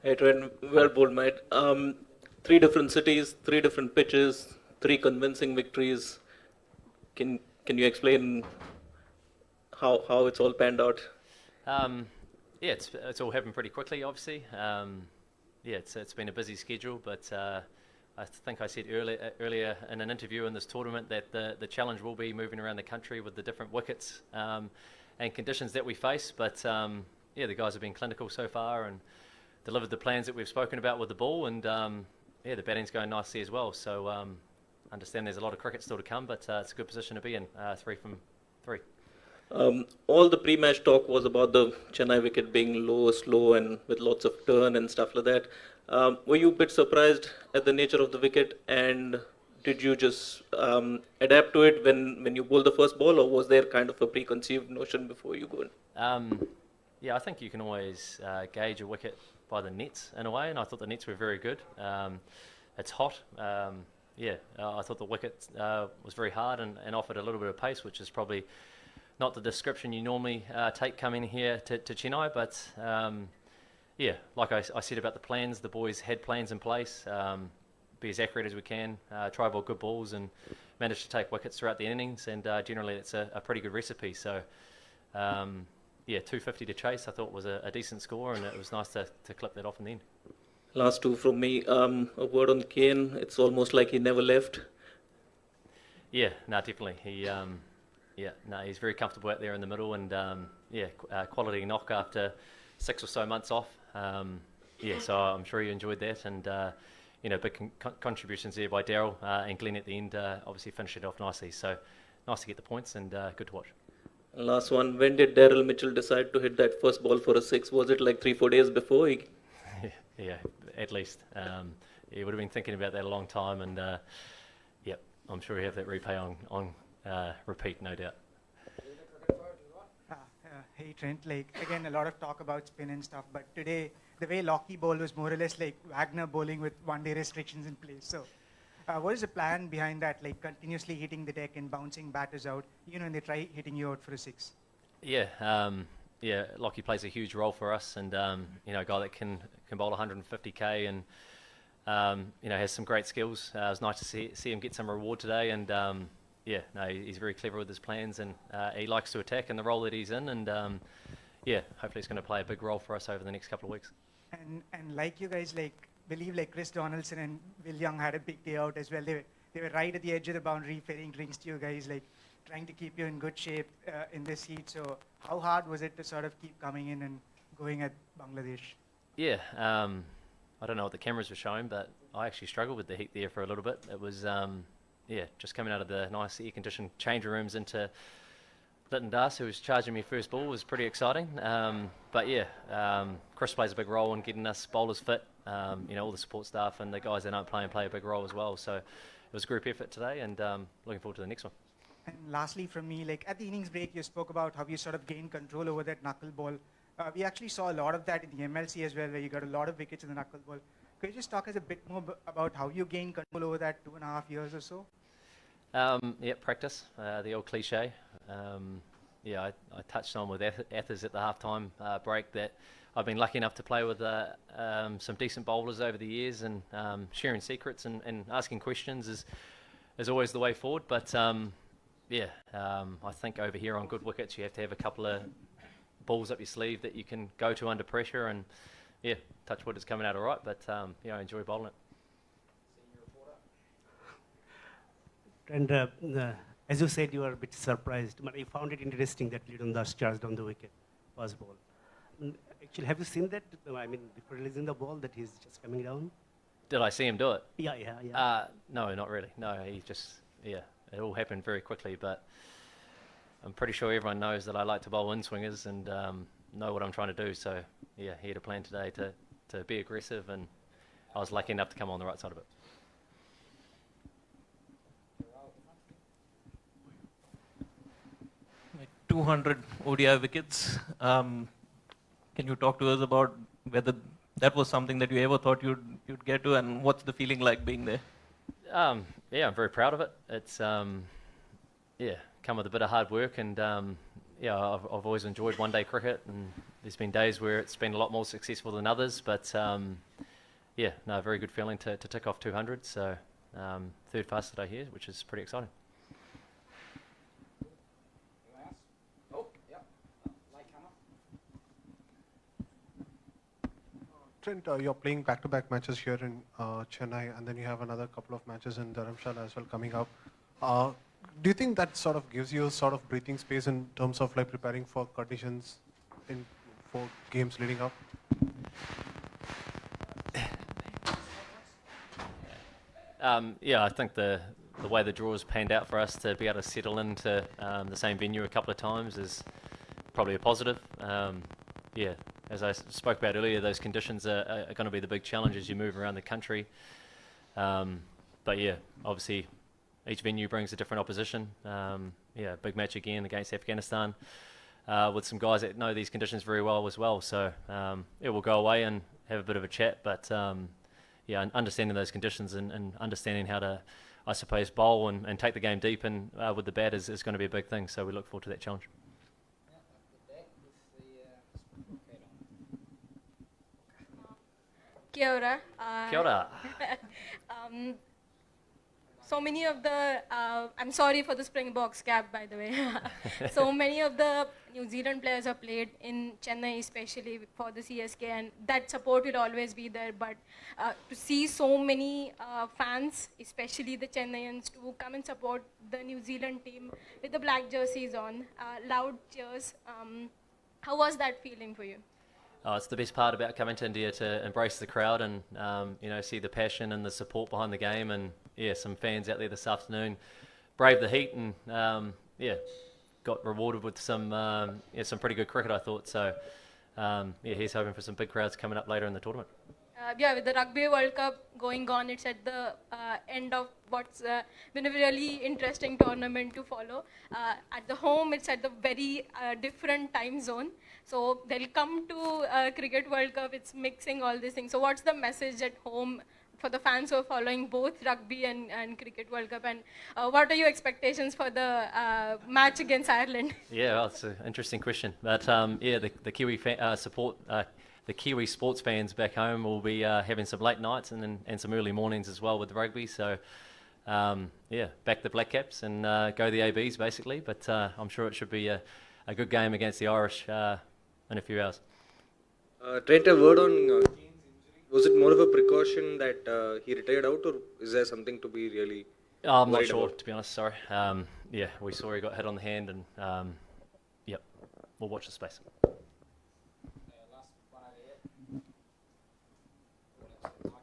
Hey, Trent, well bowled, mate. Three different cities, three different pitches, three convincing victories. Can you explain how it's all panned out? Um, yeah, it's all happened pretty quickly, obviously. Yeah, it's been a busy schedule, but I think I said earlier in an interview in this tournament that the challenge will be moving around the country with the different wickets and conditions that we face. But yeah, the guys have been clinical so far and delivered the plans that we've spoken about with the ball, and yeah, the batting's going nicely as well. So understand there's a lot of cricket still to come, but it's a good position to be in. 3 from 3. All the pre-match talk was about the Chennai wicket being low, slow, and with lots of turn and stuff like that. Were you a bit surprised at the nature of the wicket, and did you just adapt to it when you bowled the first ball, or was there kind of a preconceived notion before you go in? Yeah, I think you can always gauge a wicket by the nets in a way, and I thought the nets were very good. It's hot. Yeah, I thought the wicket was very hard and offered a little bit of pace, which is probably not the description you normally take coming here to Chennai, but yeah, like I said about the plans, the boys had plans in place, be as accurate as we can, try bowl good balls and manage to take wickets throughout the innings, and generally it's a pretty good recipe. So yeah, 250 to chase I thought was a decent score, and it was nice to clip that off in the end. Last two from me. A word on Kane. It's almost like he never left. Yeah, no, definitely. Yeah, no, he's very comfortable out there in the middle, and yeah, quality knock after 6 or so months off. Yeah, so I'm sure he enjoyed that, and you know, big contributions there by Daryl and Glenn at the end. Obviously, finished it off nicely. So nice to get the points, and good to watch. Last one. When did Daryl Mitchell decide to hit that first ball for a six? Was it like 3 4 days before? Yeah, at least. He would have been thinking about that a long time, and yeah, I'm sure he have that replay on repeat, no doubt. Hey Trent, like again a lot of talk about spin and stuff, but today the way Lockie bowled was more or less like Wagner bowling with one-day restrictions in place. So, what is the plan behind that? Like continuously hitting the deck and bouncing batters out, you know, and they try hitting you out for a six. Yeah, yeah, Lockie plays a huge role for us, and you know, a guy that can bowl 150k and you know, has some great skills. It was nice to see him get some reward today, and yeah, no, he's very clever with his plans, and he likes to attack in the role that he's in, and yeah, hopefully he's going to play a big role for us over the next couple of weeks. And like you guys like believe like Chris Donaldson and Will Young had a big day out as well. They were right at the edge of the boundary, ferrying drinks to you guys, like trying to keep you in good shape in this heat. So how hard was it to sort of keep coming in and going at Bangladesh? Yeah, I don't know what the cameras were showing, but I actually struggled with the heat there for a little bit. It was yeah, just coming out of the nice air-conditioned changing rooms into Lytton Das, who was charging me first ball, was pretty exciting. But yeah, Chris plays a big role in getting us bowlers fit. You know, all the support staff and the guys that don't play a big role as well. So it was a group effort today, and looking forward to the next one. And lastly, from me, like at the innings break, you spoke about how you sort of gained control over that knuckleball. We actually saw a lot of that in the MLC as well, where you got a lot of wickets in the knuckleball. Could you just talk us a bit more about how you gained control over that 2.5 years or so? Yeah, practice, the old cliche. Yeah, I touched on with Athers at the halftime break that I've been lucky enough to play with some decent bowlers over the years, and sharing secrets and asking questions is always the way forward. But yeah, I think over here on good wickets you have to have a couple of balls up your sleeve that you can go to under pressure, and yeah, touch wood, is coming out all right, but yeah, I enjoy bowling it. And as you said, you were a bit surprised, but I found it interesting that Lytton Das charged on the wicket, first ball. Actually, have you seen that? I mean, before releasing the ball, that he's just coming down? Did I see him do it? Yeah. No, not really. No, he just, yeah, it all happened very quickly, but I'm pretty sure everyone knows that I like to bowl in-swingers and know what I'm trying to do. So, yeah, he had a plan today to be aggressive, and I was lucky enough to come on the right side of it. Like 200 ODI wickets. Can you talk to us about whether that was something that you ever thought you'd get to, and what's the feeling like being there? Yeah, I'm very proud of it. It's yeah, come with a bit of hard work, and yeah, I've always enjoyed one-day cricket, and there's been days where it's been a lot more successful than others, but yeah, no, very good feeling to tick off 200. So third fastest today here, which is pretty exciting. Trent, you're playing back-to-back matches here in Chennai, and then you have another couple of matches in Dharamshala as well coming up. Do you think that sort of gives you a sort of breathing space in terms of like preparing for conditions for games leading up? Yeah, I think the way the draw has panned out for us to be able to settle into the same venue a couple of times is probably a positive. Yeah, as I spoke about earlier, those conditions are going to be the big challenge as you move around the country. But yeah, obviously each venue brings a different opposition. Yeah, big match again against Afghanistan with some guys that know these conditions very well as well. So yeah, we'll go away and have a bit of a chat, but yeah, understanding those conditions and understanding how to, I suppose, bowl and take the game deep and with the bat is going to be a big thing. So we look forward to that challenge. Kia ora. Kia ora. So many of the, I'm sorry for the Springboks cap, by the way. So many of the New Zealand players have played in Chennai, especially for the CSK, and that support will always be there. But to see so many fans, especially the Chennaians, to come and support the New Zealand team with the black jerseys on, loud cheers, how was that feeling for you? It's the best part about coming to India, to embrace the crowd and you know, see the passion and the support behind the game. And yeah, some fans out there this afternoon braved the heat and yeah, got rewarded with some yeah, some pretty good cricket, I thought. So yeah, he's hoping for some big crowds coming up later in the tournament. Yeah, with the Rugby World Cup going on, it's at the end of what's been a really interesting tournament to follow. At the home, it's at the very different time zone. So they'll come to Cricket World Cup, it's mixing all these things. So what's the message at home for the fans who are following both Rugby and Cricket World Cup? And what are your expectations for the match against Ireland? Yeah, well, it's an interesting question. But yeah, the Kiwi support... the Kiwi sports fans back home will be having some late nights and some early mornings as well with the rugby. So, yeah, back the Black Caps and go the ABs basically. But I'm sure it should be a good game against the Irish in a few hours. Trent, a word on Kane's injury. Was it more of a precaution that he retired out, or is there something to be really I'm not worried sure, about? to be honest, sorry. Yeah, we saw he got hit on the hand and, yep, we'll watch the space.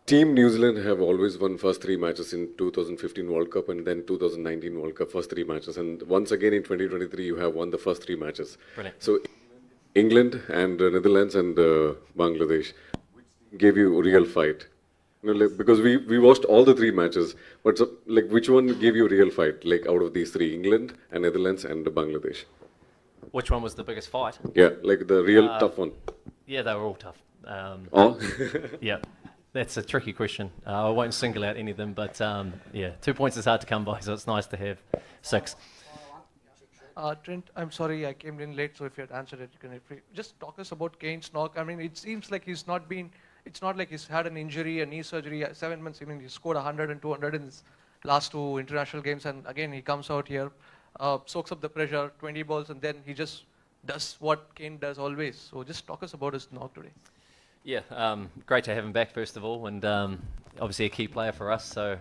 Team New Zealand have always won first three matches in 2015 World Cup and then 2019 World Cup, first three matches. And once again in 2023, you have won the first three matches. Brilliant. So England and Netherlands and Bangladesh, which gave you a real fight? You know, like, because we watched all the three matches, but so, like, which one gave you a real fight? Like out of these three, England and Netherlands and Bangladesh. Which one was the biggest fight? Yeah, like the real tough one. Yeah, they were all tough. Oh. Yeah, that's a tricky question. I won't single out any of them, but yeah, 2 points is hard to come by, so it's nice to have 6. Trent, I'm sorry I came in late, so if you had answered it, you can just talk us about Kane's knock. I mean, it seems like he's not been, it's not like he's had an injury, a knee surgery, 7 months. I mean, he scored 100 and 200 in his last 2 international games, and again, he comes out here, soaks up the pressure, 20 balls, and then he just does what Kane does always. So just talk us about his knock today. Yeah, great to have him back, first of all, and obviously a key player for us. So,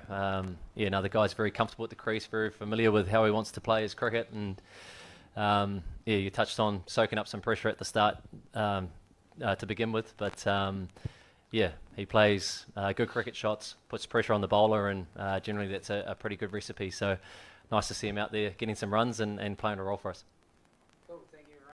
yeah, no, the guy's very comfortable at the crease, very familiar with how he wants to play his cricket, and yeah, you touched on soaking up some pressure at the start to begin with, but yeah, he plays good cricket shots, puts pressure on the bowler, and generally that's a pretty good recipe. So, nice to see him out there getting some runs and playing a role for us.